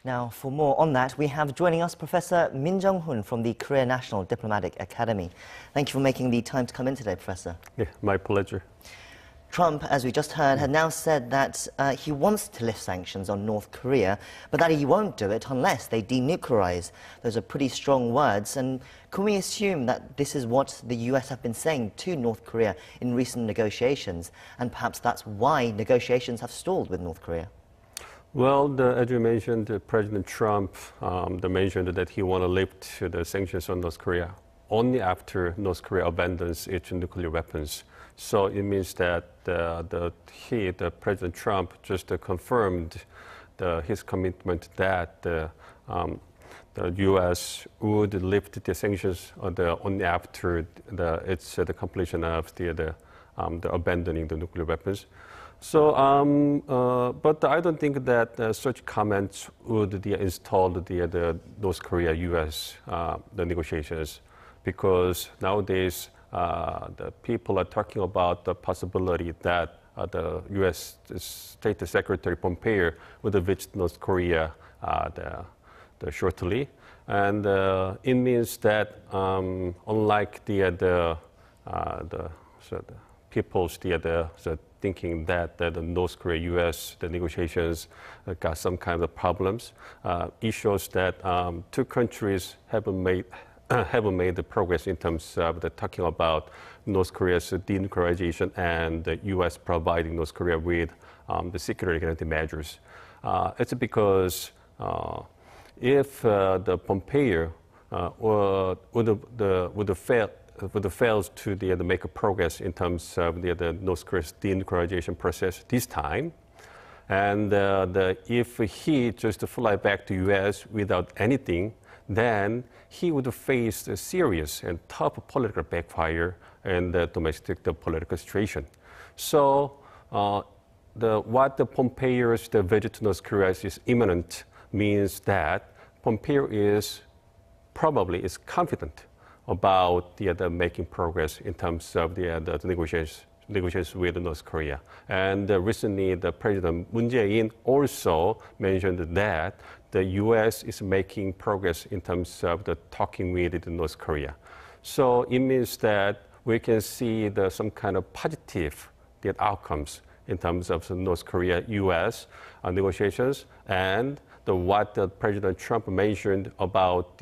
Now, for more on that, we have joining us Professor Min Jeong-hun from the Korea National Diplomatic Academy. Thank you for making the time to come in today, Professor. Yeah, my pleasure. Trump, as we just heard, had now said that he wants to lift sanctions on North Korea, but that he won't do it unless they denuclearize. Those are pretty strong words. And can we assume that this is what the US have been saying to North Korea in recent negotiations, and perhaps that's why negotiations have stalled with North Korea? Well, as you mentioned, President Trump mentioned that he want to lift the sanctions on North Korea only after North Korea abandons its nuclear weapons. So it means that President Trump just confirmed his commitment that the U.S. would lift the sanctions only after the completion of the abandoning the nuclear weapons. So, but I don't think that such comments would install the North Korea-U.S. the negotiations, because nowadays the people are talking about the possibility that the U.S. State Secretary Pompeo would visit North Korea shortly, and it means that unlike the people's thinking that the North Korea-U.S. the negotiations got some kind of problems, it shows that two countries haven't made the progress in terms of talking about North Korea's denuclearization and the U.S. providing North Korea with the security guarantee measures. It's because if the Pompeo would fail to make a progress in terms of the North Korea's denuclearization process this time, and if he just fly back to U.S. without anything, then he would face a serious and tough political backfire in the domestic political situation. So what the Pompeo's visit to North Korea is imminent means that Pompeo is confident about making progress in terms of the negotiations with North Korea. And recently, the President Min Jeong-hun also mentioned that the U.S. is making progress in terms of talking with North Korea. So it means that we can see some kind of positive outcomes in terms of the North Korea-U.S. negotiations, and what President Trump mentioned about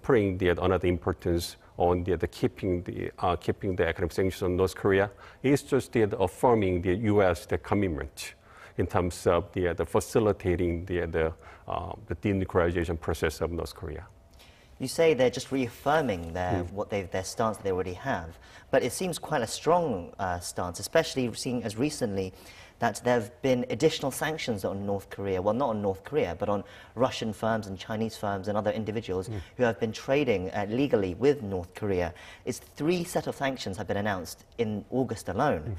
putting another importance on keeping the economic sanctions on North Korea is just affirming the U.S. commitment in terms of facilitating the denuclearization process of North Korea. You say they're just reaffirming their stance that they already have, but it seems quite a strong stance, especially seeing as recently that there have been additional sanctions on North Korea. Well, not on North Korea, but on Russian firms and Chinese firms and other individuals who have been trading legally with North Korea. It's 3 sets of sanctions have been announced in August alone.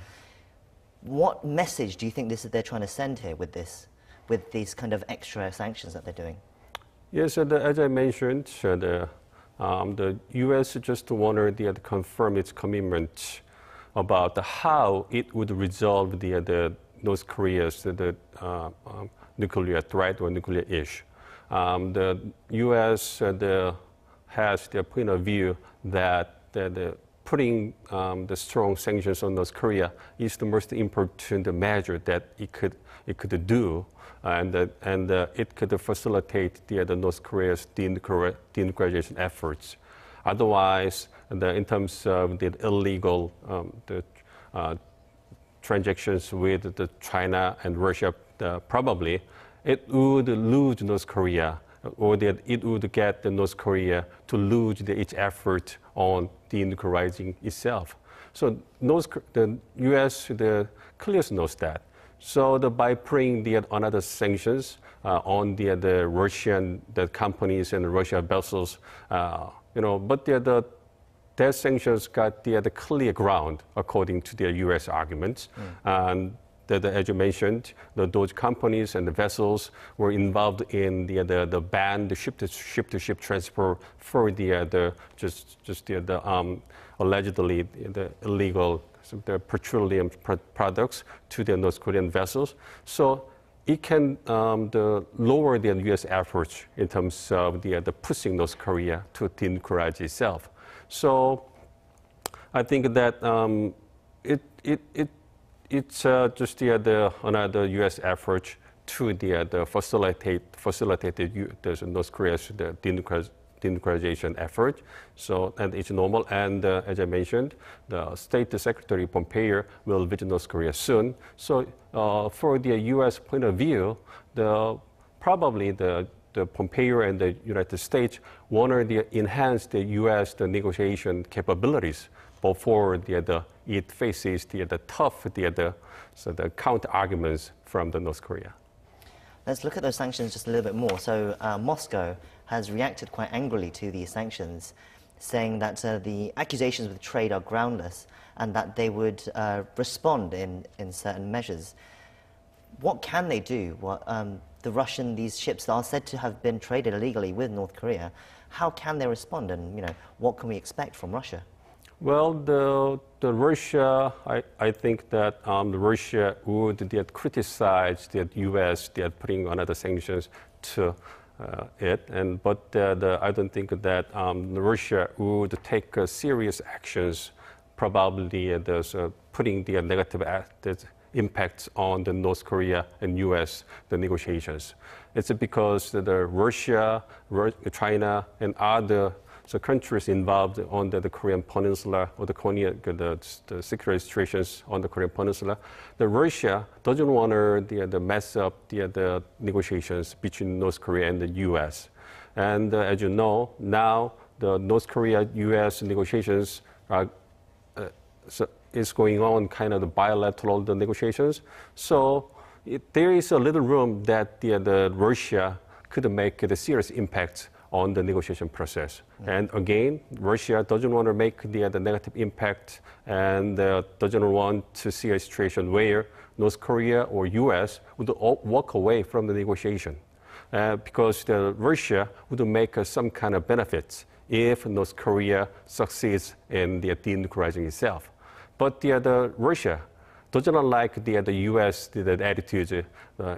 What message do you think they're trying to send here with these kind of extra sanctions that they're doing? Yes, as I mentioned, the U.S. just wanted to confirm its commitment about how it would resolve the North Korea's nuclear threat or nuclear issue. The U.S. has the point of view that putting the strong sanctions on North Korea is the most important measure that it could do, and it could facilitate the North Korea's denuclearization efforts. Otherwise, in terms of the illegal transactions with China and Russia, probably it would lose North Korea, or that it would get North Korea to lose its effort on denuclearizing itself. So the U.S. clearly knows that. So by putting another sanctions on the Russian companies and Russian vessels, but that sanctions got the clear ground according to the U.S. arguments. And as you mentioned, those companies and the vessels were involved in the banned ship-to-ship transfer for allegedly the illegal petroleum products to the North Korean vessels. So it can lower the U.S. efforts in terms of the pushing North Korea to denuclearize itself. So I think that it's just another U.S. effort to facilitate the North Korea's denuclearization effort. So, and it's normal. And as I mentioned, the State Secretary Pompeo will visit North Korea soon. So, for the U.S. point of view, probably the Pompeo and the United States want to enhance the U.S. negotiation capabilities before it faces the tough counter arguments from the North Korea. Let's look at those sanctions just a little bit more. So Moscow has reacted quite angrily to these sanctions, saying that the accusations of trade are groundless and that they would respond in certain measures. What can they do? These ships are said to have been traded illegally with North Korea. How can they respond, and what can we expect from Russia? Well, the Russia, I think that Russia would criticize the U.S. Putting another sanctions to it, but I don't think that Russia would take serious actions, probably putting the negative impacts on the North Korea and U.S. the negotiations. It's because the Russia, China, and other countries involved on the Korean Peninsula or the security situations on the Korean Peninsula, the Russia doesn't want to mess up the negotiations between North Korea and the U.S. And as you know, now the North Korea-U.S. negotiations is going on kind of the bilateral negotiations. So there is a little room that the Russia could make the serious impact on the negotiation process. And again, Russia doesn't want to make the negative impact and doesn't want to see a situation where North Korea or U.S. would walk away from the negotiation because Russia would make some kind of benefits if North Korea succeeds in the denuclearizing itself. But Russia doesn't like the U.S. attitude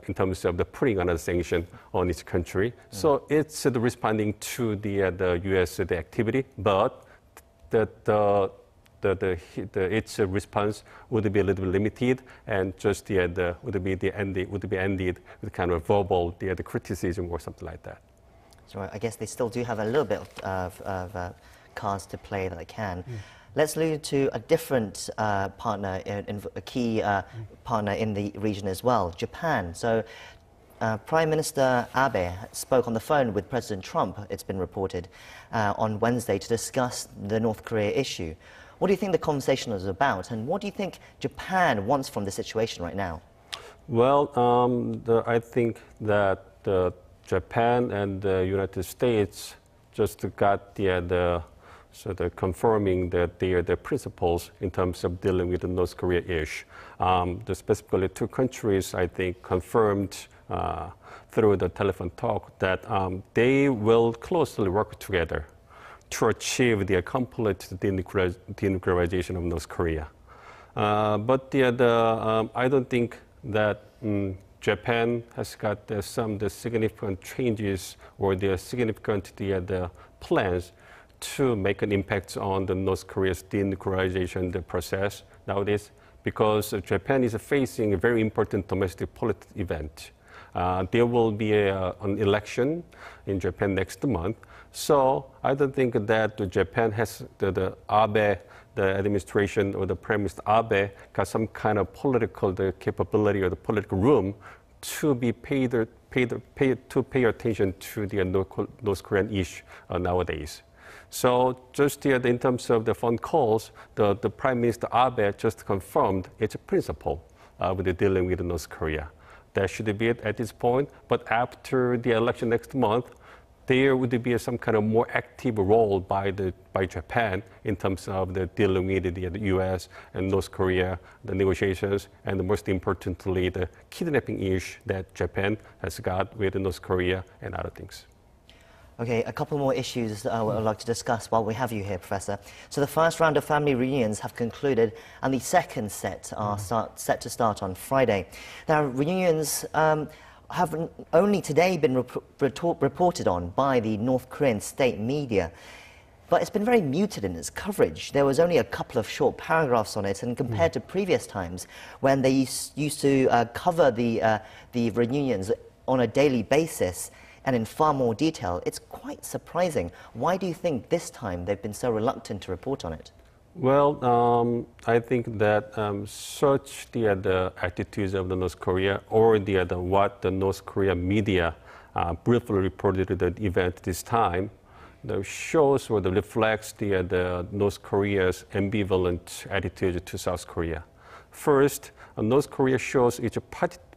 in terms of putting another sanction on its country. So it's responding to the U.S. activity, but its response would be a little bit limited, and just would be ended with kind of verbal criticism or something like that. So I guess they still do have a little bit of cards to play that they can. Let's move to a different partner, a key partner in the region as well, Japan. So Prime Minister Abe spoke on the phone with President Trump, it's been reported, on Wednesday to discuss the North Korea issue. What do you think the conversation was about, and what do you think Japan wants from the situation right now? Well, I think that Japan and the United States just got confirming that their principles in terms of dealing with the North Korea issue. Specifically, two countries, I think, confirmed through the telephone talk that they will closely work together to achieve the complete denuclearization of North Korea. But I don't think that Japan has got some significant changes or the significant plans to make an impact on the North Korea's denuclearization process nowadays, because Japan is facing a very important domestic political event. There will be an election in Japan next month. So I don't think that Japan has the Abe, the administration or the Prime Minister Abe got some kind of political capability or the political room to be pay attention to the North Korean issue nowadays. So just in terms of the phone calls, the Prime Minister Abe just confirmed its principle with dealing with North Korea. That should be it at this point. But after the election next month, there would be some kind of more active role by Japan in terms of the dealing with the U.S. and North Korea, the negotiations, and most importantly, the kidnapping issue that Japan has got with North Korea and other things. Okay, a couple more issues I would like to discuss while we have you here, Professor. So the first round of family reunions have concluded, and the second set are set to start on Friday. Now, reunions have only today been reported on by the North Korean state media. But it's been very muted in its coverage. There was only a couple of short paragraphs on it, and compared to previous times when they used to cover the reunions on a daily basis and in far more detail, it's quite surprising. Why do you think this time they've been so reluctant to report on it? Well, I think that such the attitudes of the North Korea, or what the North Korea media briefly reported the event this time, shows or reflects the North Korea's ambivalent attitude to South Korea. First, North Korea shows its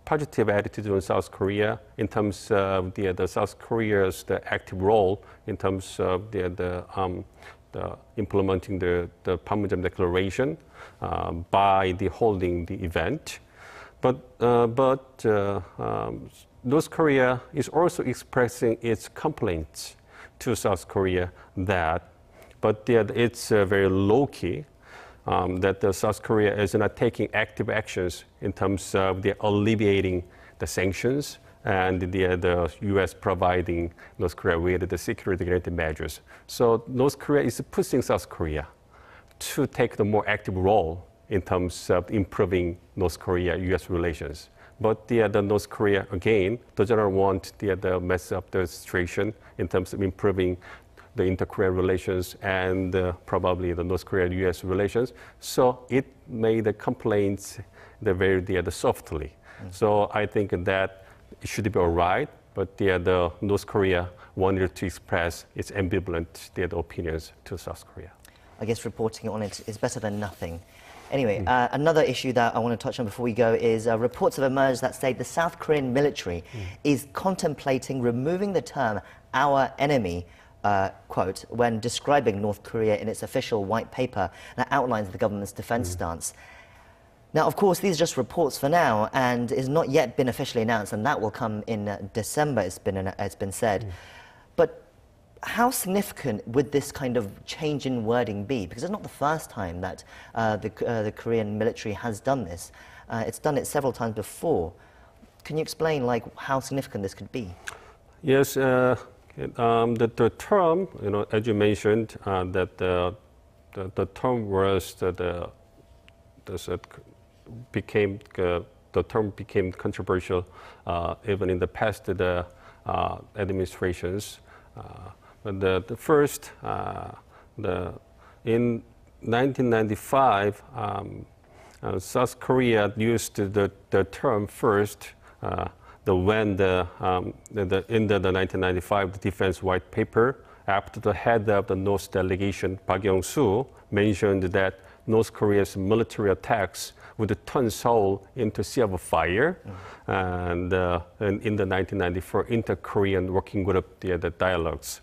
positive attitude on South Korea in terms of the South Korea's active role in terms of the implementing the Panmunjom Declaration by holding the event. But North Korea is also expressing its complaints to South Korea it's very low-key, that South Korea is not taking active actions in terms of alleviating the sanctions and the U.S. providing North Korea with the security-related measures. So North Korea is pushing South Korea to take the more active role in terms of improving North Korea-U.S. relations. But the North Korea, again, does not want the mess up the situation in terms of improving the inter-Korean relations and probably the North Korea-U.S. relations. So it made the complaints very softly. So I think that it should be all right, but the North Korea wanted to express its ambivalent opinions to South Korea. I guess reporting on it is better than nothing. Anyway, another issue that I want to touch on before we go is reports have emerged that say the South Korean military is contemplating removing the term "our enemy," quote, when describing North Korea in its official white paper that outlines the government's defense stance. Now, of course, these are just reports for now and is not yet been officially announced, and that will come in December, it's been said. But how significant would this kind of change in wording be? Because it's not the first time that the Korean military has done this. It's done it several times before. Can you explain, how significant this could be? Yes, the term, as you mentioned, that the term was the term became controversial even in the past administrations. But the first, in 1995, South Korea used the term first when in the 1995 Defense White Paper, after the head of the North delegation, Park Young-soo, mentioned that North Korea's military attacks would turn Seoul into sea of fire. And in the 1994 Inter-Korean Working Group, the dialogues.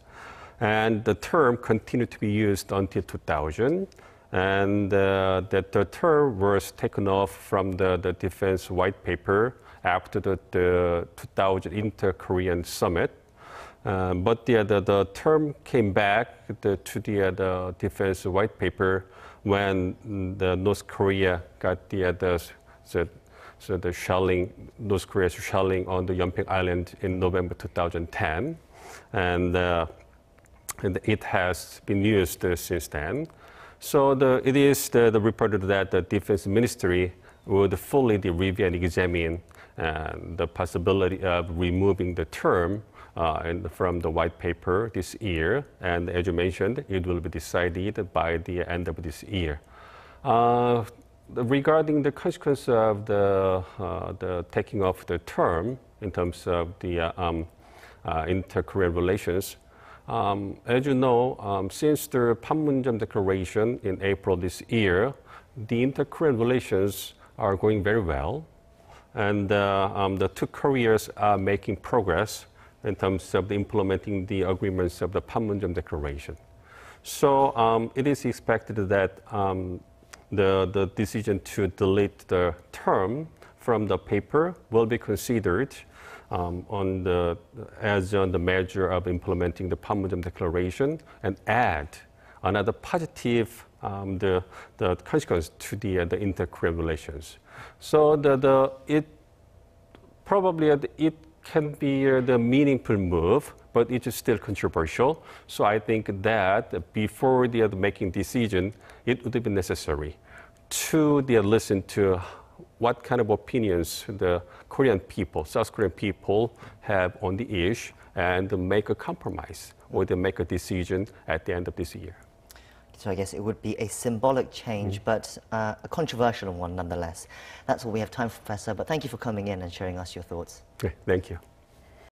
And the term continued to be used until 2000. And that the term was taken off from the Defense White Paper after the 2000 Inter-Korean Summit. But the term came back to the Defense White Paper when the North Korea got the shelling, North Korea's shelling on the Yeonping Island in November 2010. And it has been used since then. So it is reported that the Defense Ministry would fully review and examine the possibility of removing the term from the white paper this year. And as you mentioned, it will be decided by the end of this year. Regarding the consequence of the taking off the term in terms of the inter-Korean relations, as you know, since the Panmunjom Declaration in April this year, the inter-Korean relations are going very well. And the two Koreas are making progress in terms of implementing the agreements of the Panmunjom Declaration. So it is expected that the decision to delete the term from the paper will be considered as on the measure of implementing the Panmunjom Declaration and add another positive the consequence to the inter-Korean relations. So it probably it can be the meaningful move, but it is still controversial. So I think that before the making decision, it would be necessary to listen to what kind of opinions the Korean people, South Korean people have on the issue and make a compromise or they make a decision at the end of this year. So I guess it would be a symbolic change, but a controversial one nonetheless. That's all we have time for, Professor, but thank you for coming in and sharing us your thoughts. Okay, thank you.